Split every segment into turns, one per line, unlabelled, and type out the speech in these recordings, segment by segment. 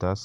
10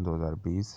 2020।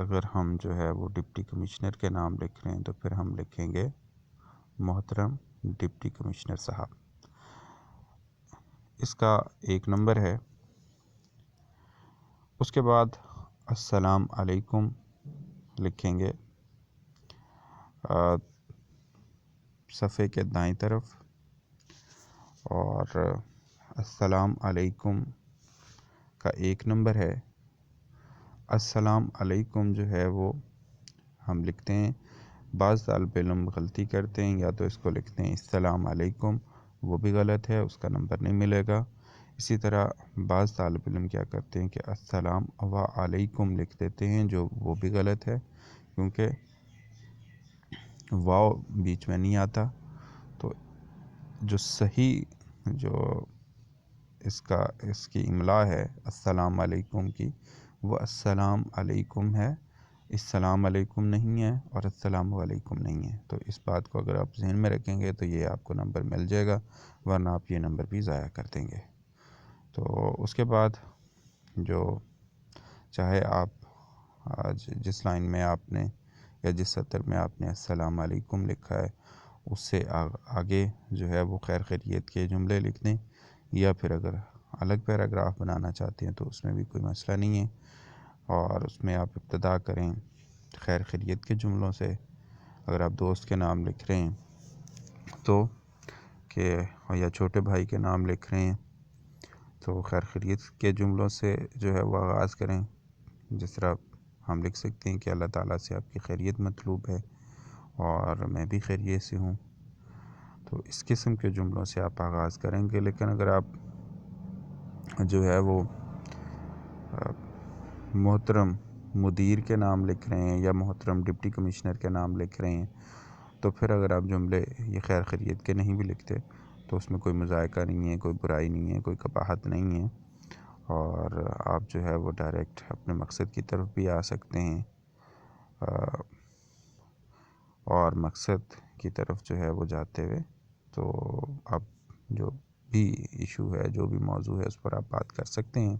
اگر ہم جو ہے وہ ڈپٹی کمشنر کے نام لکھ رہے ہیں تو پھر ہم لکھیں گے محترم ڈپٹی کمشنر صاحب. اس کا 1 نمبر ہے. اس کے بعد السلام علیکم لکھیں گے صفحے کے دائیں طرف، اور السلام علیکم کا 1 نمبر ہے. السلام علیکم جو ہے وہ ہم لکھتے ہیں، بعض طالب علم غلطی کرتے ہیں، یا تو اس کو لکھتے ہیں السلام علیکم، وہ بھی غلط ہے، اس کا نمبر نہیں ملے گا. اسی طرح بعض طالب علم کیا کرتے ہیں کہ السلام علیکم لکھ دیتے ہیں، جو وہ بھی غلط ہے، کیونکہ واو بیچ میں نہیں آتا. تو جو صحیح اس کی املا ہے السلام علیکم کی، وہ السلام علیکم ہے، السلام علیکم نہیں ہے اور السلام علیکم نہیں ہے. تو اس بات کو اگر آپ ذہن میں رکھیں گے تو یہ آپ کو نمبر مل جائے گا، ورنہ آپ یہ نمبر بھی ضائع کر دیں گے. تو اس کے بعد جو چاہے آپ آج جس لائن میں آپ نے یا جس سطر میں آپ نے السلام علیکم لکھا ہے، اس سے آگے جو ہے وہ خیر خیریت کے جملے لکھ دیں، یا پھر اگر الگ پیراگراف بنانا چاہتے ہیں تو اس میں بھی کوئی مسئلہ نہیں ہے. اور اس میں آپ ابتدا کریں خیر خیریت کے جملوں سے. اگر آپ دوست کے نام لکھ رہے ہیں تو یا چھوٹے بھائی کے نام لکھ رہے ہیں تو خیر خیریت کے جملوں سے جو ہے وہ آغاز کریں. جس طرح ہم لکھ سکتے ہیں کہ اللہ تعالیٰ سے آپ کی خیریت مطلوب ہے اور میں بھی خیریت سے ہوں. تو اس قسم کے جملوں سے آپ آغاز کریں گے. لیکن اگر آپ جو ہے وہ محترم مدیر کے نام لکھ رہے ہیں یا محترم ڈپٹی کمشنر کے نام لکھ رہے ہیں تو پھر اگر آپ جملے یہ خیر خیریت کے نہیں بھی لکھتے تو اس میں کوئی مذائقہ نہیں ہے، کوئی برائی نہیں ہے، کوئی قباحت نہیں ہے، اور آپ جو ہے وہ ڈائریکٹ اپنے مقصد کی طرف بھی آ سکتے ہیں. اور مقصد کی طرف جو ہے وہ جاتے ہوئے تو آپ جو بھی ایشو ہے، جو بھی موضوع ہے، اس پر آپ بات کر سکتے ہیں.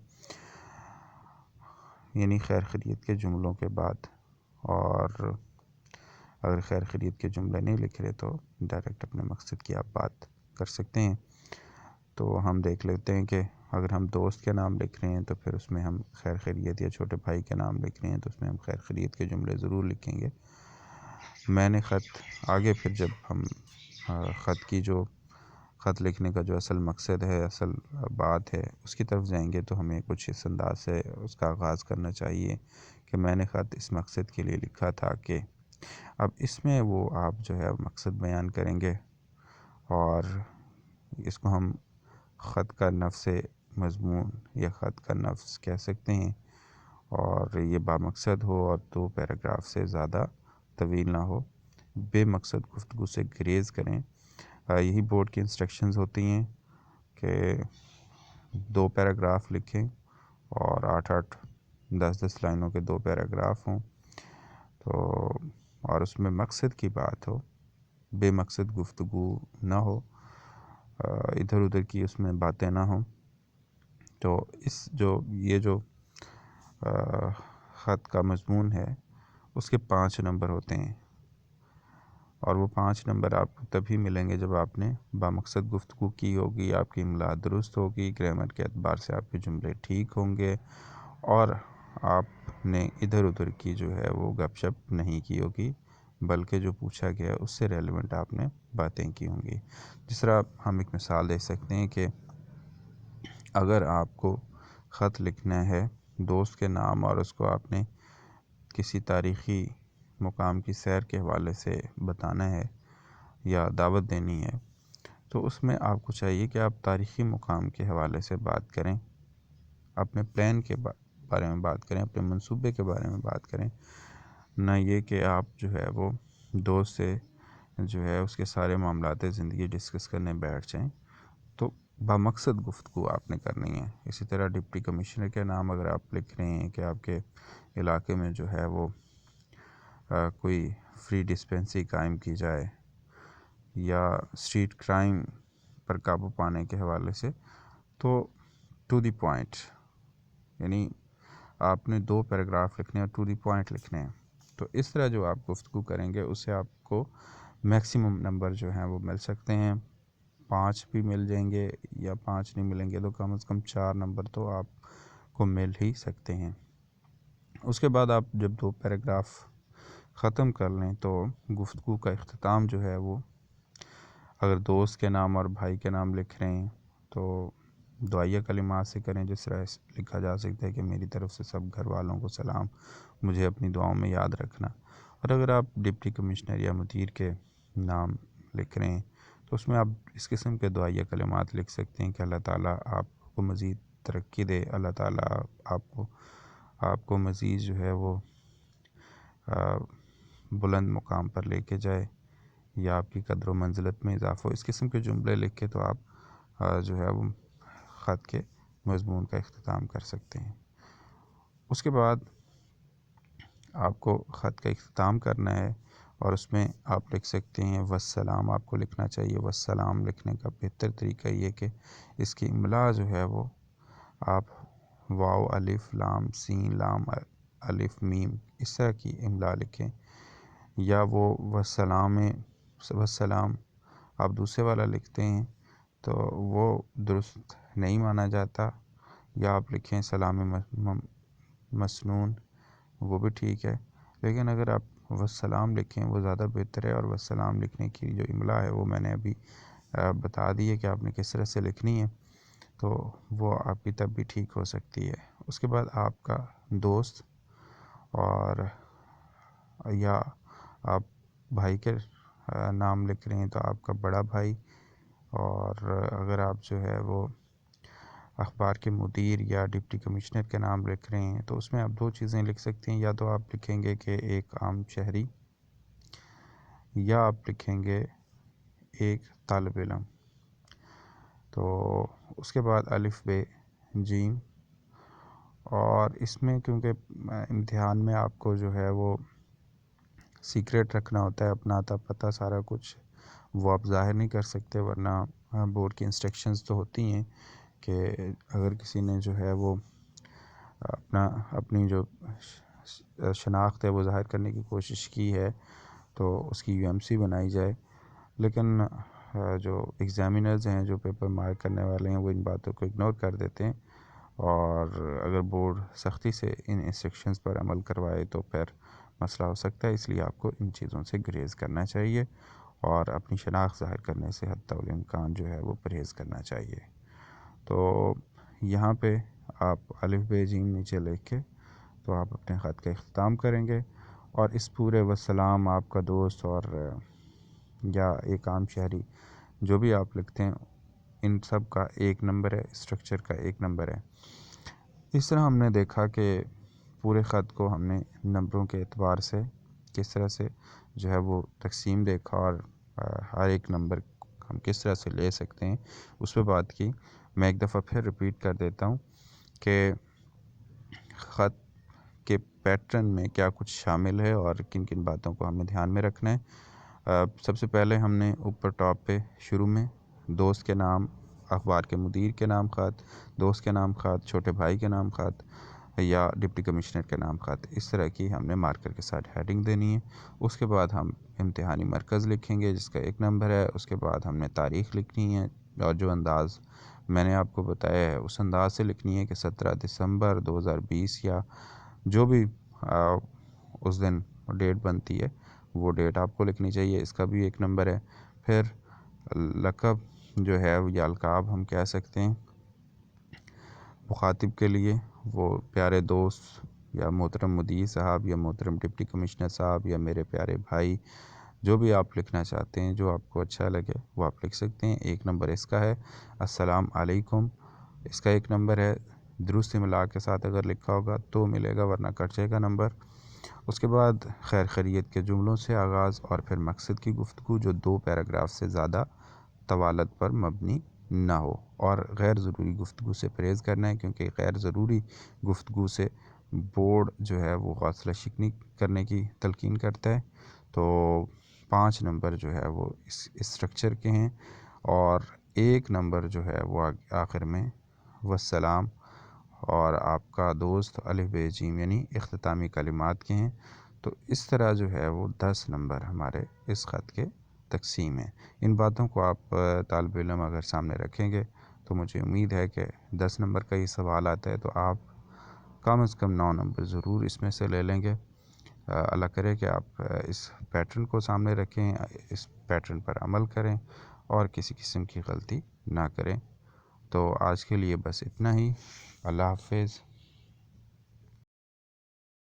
یعنی خیر خیریت کے جملوں کے بعد، اور اگر خیر خیریت کے جملے نہیں لکھ رہے تو ڈائریکٹ اپنے مقصد کی آپ بات کر سکتے ہیں. تو ہم دیکھ لیتے ہیں کہ اگر ہم دوست کے نام لکھ رہے ہیں تو پھر اس میں ہم خیر خیریت، یا چھوٹے بھائی کے نام لکھ رہے ہیں تو اس میں ہم خیر خیریت کے جملے ضرور لکھیں گے. میں نے آگے پھر جب ہم خط لکھنے کا جو اصل مقصد ہے، اصل بات ہے، اس کی طرف جائیں گے تو ہمیں کچھ اس انداز سے اس کا آغاز کرنا چاہیے کہ میں نے خط اس مقصد کے لیے لکھا تھا کہ. اب اس میں وہ آپ جو ہے مقصد بیان کریں گے، اور اس کو ہم خط کا نفس مضمون یا خط کا نفس کہہ سکتے ہیں، اور یہ بامقصد ہو اور 2 پیراگراف سے زیادہ طویل نہ ہو. بے مقصد گفتگو سے گریز کریں. یہی بورڈ کی انسٹرکشنز ہوتی ہیں کہ 2 پیراگراف لکھیں اور 8-8 10-10 لائنوں کے 2 پیراگراف ہوں، تو اور اس میں مقصد کی بات ہو، بے مقصد گفتگو نہ ہو، ادھر ادھر کی اس میں باتیں نہ ہوں. تو یہ جو خط کا مضمون ہے اس کے 5 نمبر ہوتے ہیں، اور وہ 5 نمبر آپ کو تبھی ملیں گے جب آپ نے بامقصد گفتگو کی ہوگی، آپ کی املا درست ہوگی، گرامر کے اعتبار سے آپ کے جملے ٹھیک ہوں گے، اور آپ نے ادھر ادھر کی جو ہے وہ گپ شپ نہیں کی ہوگی، بلکہ جو پوچھا گیا ہے اس سے ریلیونٹ آپ نے باتیں کی ہوں گی. جس طرح ہم ایک مثال دے سکتے ہیں کہ اگر آپ کو خط لکھنا ہے دوست کے نام، اور اس کو آپ نے کسی تاریخی مقام کی سیر کے حوالے سے بتانا ہے یا دعوت دینی ہے، تو اس میں آپ کو چاہیے کہ آپ تاریخی مقام کے حوالے سے بات کریں، اپنے پلان کے بارے میں بات کریں، اپنے منصوبے کے بارے میں بات کریں، نہ یہ کہ آپ جو ہے وہ دوست سے جو ہے اس کے سارے معاملات زندگی ڈسکس کرنے بیٹھ جائیں. تو بامقصد گفتگو آپ نے کرنی ہے. اسی طرح ڈپٹی کمشنر کے نام اگر آپ لکھ رہے ہیں کہ آپ کے علاقے میں جو ہے وہ کوئی فری ڈسپینسری قائم کی جائے، یا اسٹریٹ کرائم پر قابو پانے کے حوالے سے، تو ٹو دی پوائنٹ، یعنی آپ نے 2 پیراگراف لکھنے ہیں اور ٹو دی پوائنٹ لکھنے ہیں. تو اس طرح جو آپ گفتگو کریں گے اس سے آپ کو میکسیمم نمبر جو ہیں وہ مل سکتے ہیں. 5 بھی مل جائیں گے یا 5 نہیں ملیں گے تو کم از کم 4 نمبر تو آپ کو مل ہی سکتے ہیں. اس کے بعد آپ جب 2 پیراگراف ختم کر لیں تو گفتگو کا اختتام جو ہے وہ اگر دوست کے نام اور بھائی کے نام لکھ رہے ہیں تو دعائیہ کلمات سے کریں، جس طرح لکھا جا سکتا ہے کہ میری طرف سے سب گھر والوں کو سلام، مجھے اپنی دعاؤں میں یاد رکھنا. اور اگر آپ ڈپٹی کمشنر یا مدیر کے نام لکھ رہے ہیں تو اس میں آپ اس قسم کے دعائیہ کلمات لکھ سکتے ہیں کہ اللہ تعالیٰ آپ کو مزید ترقی دے، اللہ تعالیٰ آپ کو مزید جو ہے وہ بلند مقام پر لے کے جائے یا آپ کی قدر و منزلت میں اضافہ ہو. اس قسم کے جملے لکھ کے تو آپ جو ہے وہ خط کے مضمون کا اختتام کر سکتے ہیں. اس کے بعد آپ کو خط کا اختتام کرنا ہے اور اس میں آپ لکھ سکتے ہیں والسلام آپ کو لکھنا چاہیے. والسلام لکھنے کا بہتر طریقہ یہ کہ اس کی املا جو ہے وہ آپ واو الف لام سین لام الف میم اس طرح کی املا لکھیں، یا وہ والسلام آپ دوسرے والا لکھتے ہیں تو وہ درست نہیں مانا جاتا، یا آپ لکھیں سلام مسنون وہ بھی ٹھیک ہے. لیکن اگر آپ والسلام لکھیں وہ زیادہ بہتر ہے. اور والسلام لکھنے کی جو املا ہے وہ میں نے ابھی بتا دی ہے کہ آپ نے کس طرح سے لکھنی ہے، تو وہ آپ کی تب بھی ٹھیک ہو سکتی ہے. اس کے بعد آپ کا دوست اور یا آپ بھائی کے نام لکھ رہے ہیں تو آپ کا بڑا بھائی، اور اگر آپ جو ہے وہ اخبار کے مدیر یا ڈپٹی کمشنر کے نام لکھ رہے ہیں تو اس میں آپ 2 چیزیں لکھ سکتے ہیں، یا تو آپ لکھیں گے کہ ایک عام شہری، یا آپ لکھیں گے ایک طالب علم. تو اس کے بعد الف ب جیم، اور اس میں کیونکہ امتحان میں آپ کو جو ہے وہ سیکریٹ رکھنا ہوتا ہے اپنا اتا پتہ سارا کچھ، وہ آپ ظاہر نہیں کر سکتے، ورنہ بورڈ کی انسٹرکشنز تو ہوتی ہیں کہ اگر کسی نے جو ہے وہ اپنی جو شناخت ہے وہ ظاہر کرنے کی کوشش کی ہے تو اس کی یو ایم سی بنائی جائے. لیکن جو ایگزامینرز ہیں، جو پیپر مارک کرنے والے ہیں، وہ ان باتوں کو اگنور کر دیتے ہیں، اور اگر بورڈ سختی سے ان انسٹرکشنز پر عمل کروائے تو پھر مسئلہ ہو سکتا ہے. اس لیے آپ کو ان چیزوں سے گریز کرنا چاہیے اور اپنی شناخت ظاہر کرنے سے حتی الامکان جو ہے وہ پرہیز کرنا چاہیے. تو یہاں پہ آپ الف ب جیم نیچے لکھ کے تو آپ اپنے خط کا اختتام کریں گے، اور اس پورے والسلام آپ کا دوست اور یا ایک عام شہری جو بھی آپ لکھتے ہیں ان سب کا 1 نمبر ہے، اسٹرکچر کا 1 نمبر ہے. اس طرح ہم نے دیکھا کہ پورے خط کو ہم نے نمبروں کے اعتبار سے کس طرح سے جو ہے وہ تقسیم دیکھا، اور ہر ایک نمبر ہم کس طرح سے لے سکتے ہیں اس پہ بات کی. میں ایک دفعہ پھر رپیٹ کر دیتا ہوں کہ خط کے پیٹرن میں کیا کچھ شامل ہے اور کن کن باتوں کو ہمیں دھیان میں رکھنا ہے. سب سے پہلے ہم نے اوپر ٹاپ پہ شروع میں دوست کے نام، اخبار کے مدیر کے نام خط، دوست کے نام خط، چھوٹے بھائی کے نام خط یا ڈپٹی کمشنر کے نام خط، اس طرح کی ہم نے مارکر کے ساتھ ہیڈنگ دینی ہے. اس کے بعد ہم امتحانی مرکز لکھیں گے جس کا 1 نمبر ہے. اس کے بعد ہم نے تاریخ لکھنی ہے، اور جو انداز میں نے آپ کو بتایا ہے اس انداز سے لکھنی ہے کہ 17 دسمبر 2020 یا جو بھی اس دن ڈیٹ بنتی ہے وہ ڈیٹ آپ کو لکھنی چاہیے. اس کا بھی 1 نمبر ہے. پھر لقب جو ہے یا القاب ہم کہہ سکتے ہیں مخاطب کے لیے، وہ پیارے دوست یا محترم مدیر صاحب یا محترم ڈپٹی کمشنر صاحب یا میرے پیارے بھائی، جو بھی آپ لکھنا چاہتے ہیں جو آپ کو اچھا لگے وہ آپ لکھ سکتے ہیں. 1 نمبر اس کا ہے. السلام علیکم اس کا 1 نمبر ہے. درست املا کے ساتھ اگر لکھا ہوگا تو ملے گا، ورنہ کٹ جائے گا نمبر. اس کے بعد خیر خیریت کے جملوں سے آغاز اور پھر مقصد کی گفتگو جو 2 پیراگراف سے زیادہ طوالت پر مبنی نہ ہو، اور غیر ضروری گفتگو سے پرہیز کرنا ہے کیونکہ غیر ضروری گفتگو سے بورڈ جو ہے وہ حوصلہ شکنی کرنے کی تلقین کرتا ہے. تو 5 نمبر جو ہے وہ اس اسٹرکچر کے ہیں، اور 1 نمبر جو ہے وہ آخر میں والسلام اور آپ کا دوست الف ب جیم یعنی اختتامی کلمات کے ہیں، تو اس طرح جو ہے وہ 10 نمبر ہمارے اس خط کے تقسیم ہیں۔ ان باتوں کو آپ طالب علم اگر سامنے رکھیں گے تو مجھے امید ہے کہ 10 نمبر کا یہ سوال آتا ہے تو آپ کم از کم 9 نمبر ضرور اس میں سے لے لیں گے۔ اللہ کرے کہ آپ اس پیٹرن کو سامنے رکھیں، اس پیٹرن پر عمل کریں اور کسی قسم کی غلطی نہ کریں۔ تو آج کے لیے بس اتنا ہی۔ اللہ حافظ۔